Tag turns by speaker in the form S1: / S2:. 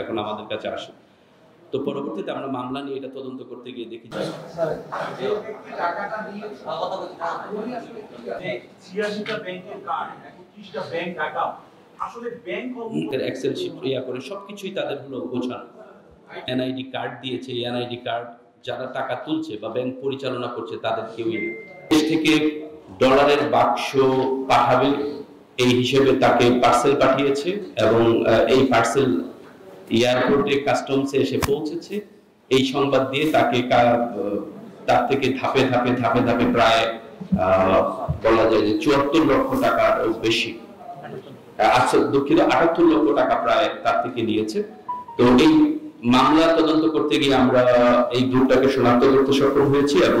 S1: এখন আমাদের কাছে আসে, তো পরবর্তীতে আমরা মামলা নিয়ে এটা তদন্ত করতে গিয়ে দেখি এক্সেল শিট করে সবকিছুই তাদের হলো গোছানো। এনআইডি কার্ড দিয়েছে, এনআইডি কার্ড যারা টাকা তুলছে বা ব্যাংক পরিচালনা করছে তাদের কেউই না। দেশ থেকে ডলারের বাক্স পাঠাবে এই হিসেবে তাকে পার্সেল পাঠিয়েছে এবং এই পার্সেল এয়ারপোর্টে কাস্টমসে এসে পৌঁছেছে। এই সংবাদ দিয়ে তাকে তার থেকে ধাপে ধাপে ধাপে ধাপে প্রায় বলা যায় যে ৭৪ লক্ষ টাকার বেশি, আচ্ছা দুঃখিত ৭৮ লক্ষ টাকা প্রায় তার থেকে নিয়েছে। তো এই মামলা তদন্ত করতে গিয়ে আমরা এই গ্রুপটাকে শনাক্ত করতে সক্ষম হয়েছি এবং